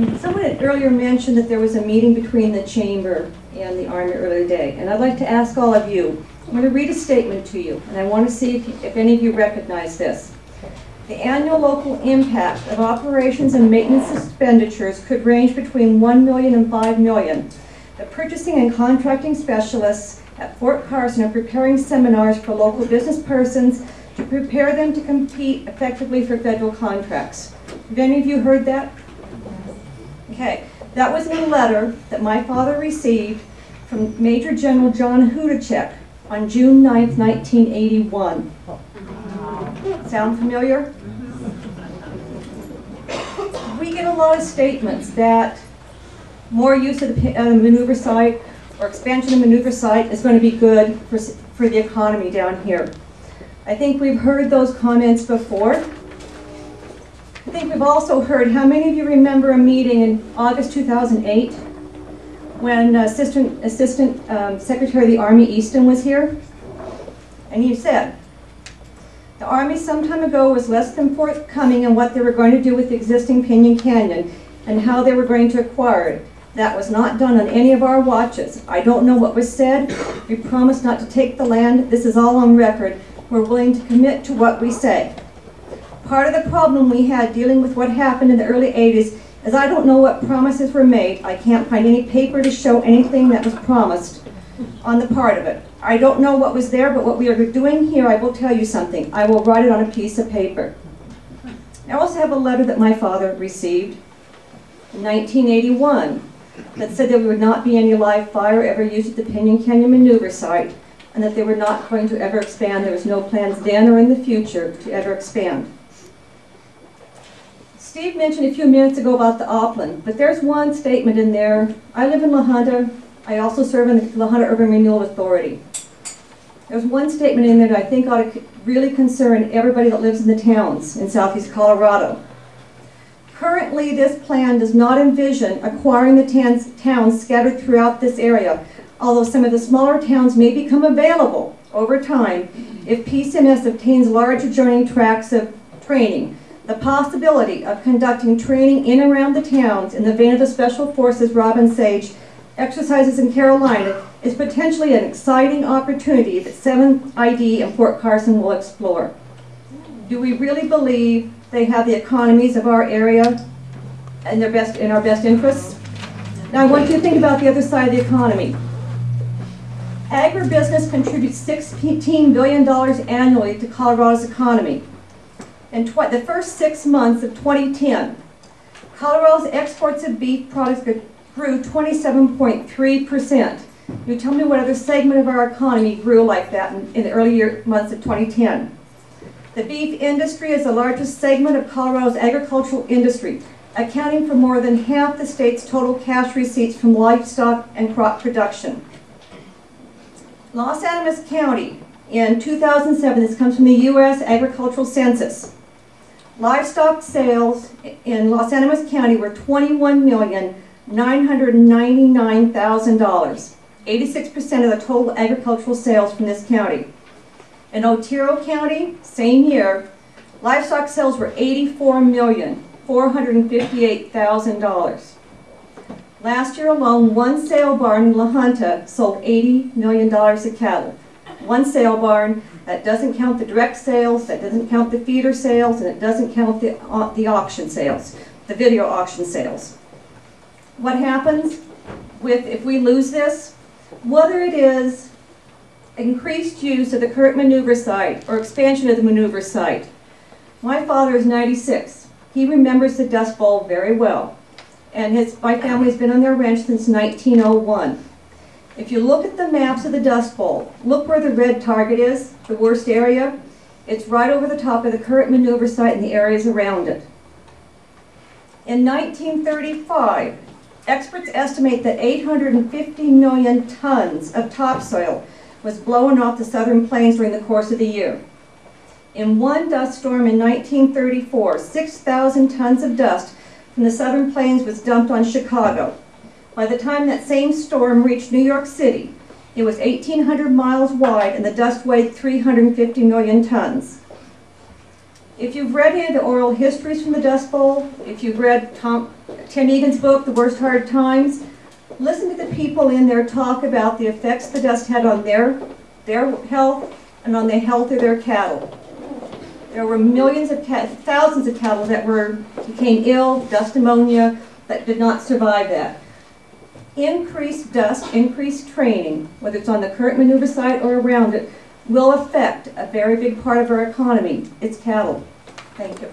Someone had earlier mentioned that there was a meeting between the Chamber and the Army earlier today, and I'd like to ask all of you, I'm going to read a statement to you, and I want to see if any of you recognize this. The annual local impact of operations and maintenance expenditures could range between $1 million and $5 million. The purchasing and contracting specialists at Fort Carson are preparing seminars for local business persons to prepare them to compete effectively for federal contracts. Have any of you heard that? Okay, that was in a letter that my father received from Major General John Hudacek on June 9th, 1981. Sound familiar? We get a lot of statements that more use of the maneuver site or expansion of the maneuver site is going to be good for the economy down here. I think we've heard those comments before. I think we've also heard, how many of you remember a meeting in August 2008 when Assistant Secretary of the Army Easton was here? And he said, the Army some time ago was less than forthcoming in what they were going to do with the existing Pinyon Canyon and how they were going to acquire it. That was not done on any of our watches. I don't know what was said. We promised not to take the land. This is all on record. We're willing to commit to what we say. Part of the problem we had dealing with what happened in the early 80s is I don't know what promises were made. I can't find any paper to show anything that was promised on the part of it. I don't know what was there, but what we are doing here, I will tell you something. I will write it on a piece of paper. I also have a letter that my father received in 1981 that said there would not be any live fire ever used at the Pinyon Canyon Maneuver Site and that they were not going to ever expand. There was no plans then or in the future to ever expand. Steve mentioned a few minutes ago about the Opland, but there's one statement in there. I live in La Junta. I also serve in the La Junta Urban Renewal Authority. There's one statement in there that I think ought to really concern everybody that lives in the towns in southeast Colorado. Currently, this plan does not envision acquiring the towns scattered throughout this area, although some of the smaller towns may become available over time if PCMS obtains large adjoining tracts of training. The possibility of conducting training in and around the towns in the vein of the Special Forces Robin Sage exercises in Carolina is potentially an exciting opportunity that 7th ID and Fort Carson will explore. Do we really believe they have the economies of our area in our best interests? Now I want you to think about the other side of the economy. Agribusiness contributes $16 billion annually to Colorado's economy. In the first 6 months of 2010, Colorado's exports of beef products grew 27.3%. You tell me what other segment of our economy grew like that in the early months of 2010. The beef industry is the largest segment of Colorado's agricultural industry, accounting for more than half the state's total cash receipts from livestock and crop production. Los Animas County in 2007, this comes from the U.S. Agricultural Census, livestock sales in Los Animas County were $21,999,000, 86% of the total agricultural sales from this county. In Otero County, same year, livestock sales were $84,458,000. Last year alone, one sale barn in La Junta sold $80 million of cattle. One sale barn. That doesn't count the direct sales, that doesn't count the feeder sales, and it doesn't count the auction sales, the video auction sales. What happens if we lose this? Whether it is increased use of the current maneuver site or expansion of the maneuver site. My father is 96. He remembers the Dust Bowl very well. And my family's been on their ranch since 1901. If you look at the maps of the Dust Bowl, look where the red target is, the worst area. It's right over the top of the current maneuver site and the areas around it. In 1935, experts estimate that 850 million tons of topsoil was blown off the southern plains during the course of the year. In one dust storm in 1934, 6,000 tons of dust from the southern plains was dumped on Chicago. By the time that same storm reached New York City, it was 1,800 miles wide and the dust weighed 350 million tons. If you've read any of the oral histories from the Dust Bowl, if you've read Tim Egan's book, The Worst Hard Times, listen to the people in there talk about the effects the dust had on their health and on the health of their cattle. There were thousands of cattle that became ill, dust pneumonia, that did not survive that. Increased dust, increased training, whether it's on the current maneuver site or around it, will affect a very big part of our economy. It's cattle. Thank you.